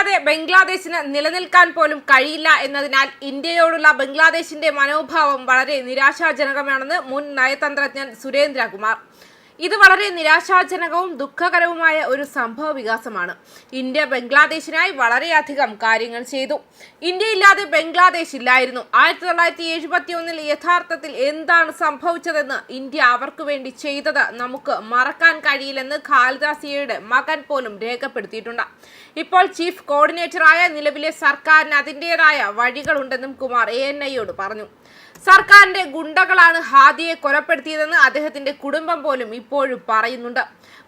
ഇല്ലാതെ ബംഗ്ലാദേശിന് നിലനിൽക്കാൻ പോലും കഴിയില്ല എന്നതിനാൽ ഇന്ത്യയോടുള്ള ബംഗ്ലാദേശിന്റെ മനോഭാവം വളരെ നിരാശാജനകമാണെന്ന് മുൻ നയതന്ത്രജ്ഞൻ സുരേന്ദ്രകുമാർ. ഇത് വളരെ നിരാശാജനകവും ദുഃഖകരവുമായ ഒരു സംഭവ വികാസമാണ്. ഇന്ത്യ ബംഗ്ലാദേശിനായി വളരെയധികം കാര്യങ്ങൾ ചെയ്തു. ഇന്ത്യയില്ലാതെ ബംഗ്ലാദേശ് ഇല്ലായിരുന്നു. 1971 യഥാർത്ഥത്തിൽ എന്താണ് സംഭവിച്ചതെന്ന് ഇന്ത്യ അവർക്ക് വേണ്ടി ചെയ്തത് നമുക്ക് മറക്കാൻ കഴിയില്ലെന്ന് ഖാലിദ സിയയുടെ മകൻ പോലും രേഖപ്പെടുത്തിയിട്ടുണ്ട്. ഇപ്പോൾ ചീഫ് കോർഡിനേറ്ററായ നിലവിലെ സർക്കാരിന് അതിൻ്റെതായ വഴികളുണ്ടെന്നും കുമാർ ANIയോട് പറഞ്ഞു. സർക്കാരിന്റെ ഗുണ്ടകളാണ് ഹാദിയെ കൊലപ്പെടുത്തിയതെന്ന് അദ്ദേഹത്തിന്റെ കുടുംബം പോലും ഇപ്പോഴും പറയുന്നുണ്ട്.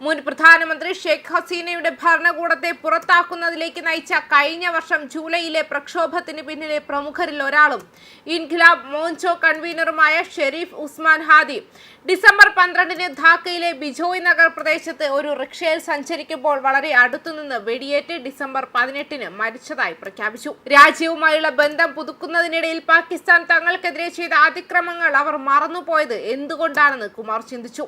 മുൻ പ്രധാനമന്ത്രി ഷെയ്ഖ് ഹസീനയുടെ ഭരണകൂടത്തെ പുറത്താക്കുന്നതിലേക്ക് നയിച്ച കഴിഞ്ഞ വർഷം ജൂലൈയിലെ പ്രക്ഷോഭത്തിന് പിന്നിലെ പ്രമുഖരിൽ ഒരാളും ഇൻഖിലാബ് മോർച്ച കൺവീനറുമായ ഷെരീഫ് ഉസ്മാൻ ഹാദി ഡിസംബർ 12 ധാക്കയിലെ ബിജോയ് നഗർ പ്രദേശത്ത് ഒരു റിക്ഷയിൽ സഞ്ചരിക്കുമ്പോൾ വളരെ അടുത്തുനിന്ന് വെടിയേറ്റ് ഡിസംബർ 18 മരിച്ചതായി പ്രഖ്യാപിച്ചു. രാജ്യവുമായുള്ള ബന്ധം പുതുക്കുന്നതിനിടയിൽ പാകിസ്ഥാൻ തങ്ങൾക്കെതിരെ ചെയ്ത അതിക്രമങ്ങൾ അവർ മറന്നുപോയത് എന്തുകൊണ്ടാണെന്ന് കുമാർ ചിന്തിച്ചു.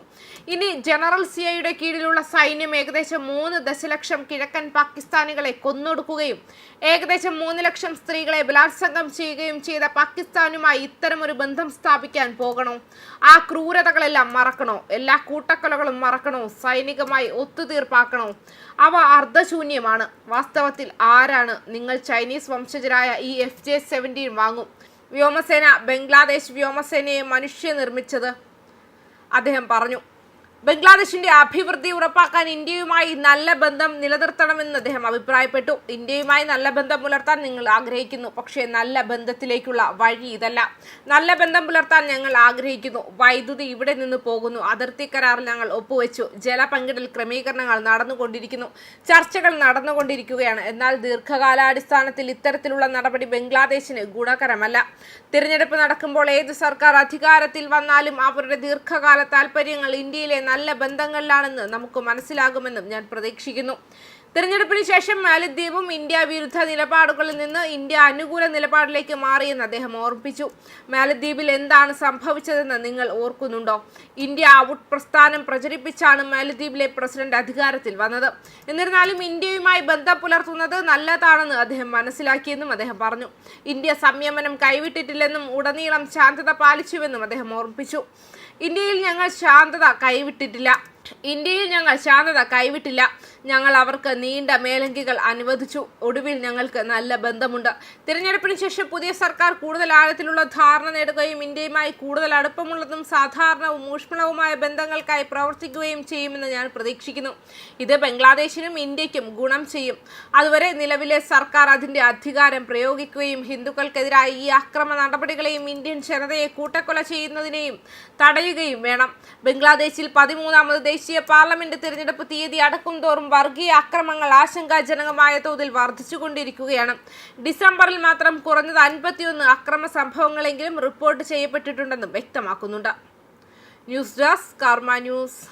ഇനി ജനറൽ സിയയുടെ കീഴിലുള്ള സൈന്യം ഏകദേശം 3 ദശലക്ഷം കിഴക്കൻ പാകിസ്ഥാനികളെ കൊന്നൊടുക്കുകയും ഏകദേശം 3 ലക്ഷം സ്ത്രീകളെ ബലാത്സംഗം ചെയ്യുകയും ചെയ്ത പാകിസ്ഥാനുമായി ഇത്തരമൊരു ബന്ധം സ്ഥാപിക്കാൻ പോകണോ? ആ ക്രൂരതകളെല്ലാം മറക്കണോ? എല്ലാ കൂട്ടക്കൊലകളും മറക്കണോ? സൈനികമായി ഒത്തുതീർപ്പാക്കണോ? അവ അർദ്ധശൂന്യമാണ്. വാസ്തവത്തിൽ ആരാണ് നിങ്ങൾ ചൈനീസ് വംശജരായ ഈ FJ-17 വാങ്ങും? വ്യോമസേന ബംഗ്ലാദേശ് വ്യോമസേനയെ മനുഷ്യനിർമ്മിച്ചത്, അദ്ദേഹം പറഞ്ഞു. ബംഗ്ലാദേശിന്റെ അഭിവൃദ്ധി ഉറപ്പാക്കാൻ ഇന്ത്യയുമായി നല്ല ബന്ധം നിലനിർത്തണമെന്ന് അദ്ദേഹം അഭിപ്രായപ്പെട്ടു. ഇന്ത്യയുമായി നല്ല ബന്ധം പുലർത്താൻ നിങ്ങൾ ആഗ്രഹിക്കുന്നു, പക്ഷേ നല്ല ബന്ധത്തിലേക്കുള്ള വഴി ഇതല്ല. നല്ല ബന്ധം പുലർത്താൻ ഞങ്ങൾ ആഗ്രഹിക്കുന്നു. വൈദ്യുതി ഇവിടെ നിന്ന് പോകുന്നു. അതിർത്തി കരാറിൽ ഞങ്ങൾ ഒപ്പുവെച്ചു. ജലപങ്കിടൽ ക്രമീകരണങ്ങൾ നടന്നുകൊണ്ടിരിക്കുന്നു. ചർച്ചകൾ നടന്നുകൊണ്ടിരിക്കുകയാണ്. എന്നാൽ ദീർഘകാലാടിസ്ഥാനത്തിൽ ഇത്തരത്തിലുള്ള നടപടി ബംഗ്ലാദേശിന് ഗുണകരമല്ല. തിരഞ്ഞെടുപ്പ് നടക്കുമ്പോൾ ഏത് സർക്കാർ അധികാരത്തിൽ വന്നാലും അവരുടെ ദീർഘകാല താൽപര്യങ്ങൾ ഇന്ത്യയിലെ നല്ല ബന്ധങ്ങളിലാണെന്ന് നമുക്ക് മനസ്സിലാകുമെന്നും ഞാൻ പ്രതീക്ഷിക്കുന്നു. തിരഞ്ഞെടുപ്പിന് ശേഷം മാലദ്വീപും ഇന്ത്യ വിരുദ്ധ നിലപാടുകളിൽ നിന്ന് ഇന്ത്യ അനുകൂല നിലപാടിലേക്ക് മാറിയെന്ന് അദ്ദേഹം ഓർമ്മിപ്പിച്ചു. മാലദ്വീപിൽ എന്താണ് സംഭവിച്ചതെന്ന് നിങ്ങൾ ഓർക്കുന്നുണ്ടോ? ഇന്ത്യ ഔട്ട് പ്രസ്ഥാനം പ്രചരിപ്പിച്ചാണ് മാലദ്വീപിലെ പ്രസിഡന്റ് അധികാരത്തിൽ വന്നത്. എന്നിരുന്നാലും ഇന്ത്യയുമായി ബന്ധം പുലർത്തുന്നത് നല്ലതാണെന്ന് അദ്ദേഹം മനസ്സിലാക്കിയെന്നും അദ്ദേഹം പറഞ്ഞു. ഇന്ത്യ സംയമനം കൈവിട്ടിട്ടില്ലെന്നും ഉടനീളം ശാന്തത പാലിച്ചുവെന്നും അദ്ദേഹം ഓർമ്മിപ്പിച്ചു. ഇന്ത്യയിൽ ഞങ്ങൾ ശാന്തത കൈവിട്ടില്ല. ഞങ്ങൾ അവർക്ക് നീണ്ട മേലങ്കികൾ അനുവദിച്ചു. ഒടുവിൽ ഞങ്ങൾക്ക് നല്ല ബന്ധമുണ്ട്. തിരഞ്ഞെടുപ്പിന് ശേഷം പുതിയ സർക്കാർ കൂടുതൽ ആഴത്തിലുള്ള ധാരണ നേടുകയും ഇന്ത്യയുമായി കൂടുതൽ അടുപ്പമുള്ളതും സാധാരണവും ഊഷ്മളവുമായ ബന്ധങ്ങൾക്കായി പ്രവർത്തിക്കുകയും ചെയ്യുമെന്ന് ഞാൻ പ്രതീക്ഷിക്കുന്നു. ഇത് ബംഗ്ലാദേശിനും ഇന്ത്യക്കും ഗുണം ചെയ്യും. അതുവരെ നിലവിലെ സർക്കാർ അതിന്റെ അധികാരം പ്രയോഗിക്കുകയും ഹിന്ദുക്കൾക്കെതിരായ ഈ അക്രമ നടപടികളെയും ഇന്ത്യൻ ജനതയെ കൂട്ടക്കൊല ചെയ്യുന്നതിനെയും തടയുകയും വേണം. ബംഗ്ലാദേശിൽ 13ാമത് ദേശീയ പാർലമെന്റ് തിരഞ്ഞെടുപ്പ് തീയതി അടുക്കും തോറും വർഗീയ അക്രമങ്ങൾ ആശങ്കാജനകമായ തോതിൽ വർദ്ധിച്ചുകൊണ്ടിരിക്കുകയാണ്. ഡിസംബറിൽ മാത്രം കുറഞ്ഞത് 51 അക്രമ സംഭവങ്ങളെങ്കിലും റിപ്പോർട്ട് ചെയ്യപ്പെട്ടിട്ടുണ്ടെന്നും വ്യക്തമാക്കുന്നുണ്ട്. ന്യൂസ് ഡെസ്ക് കർമ്മ ന്യൂസ്.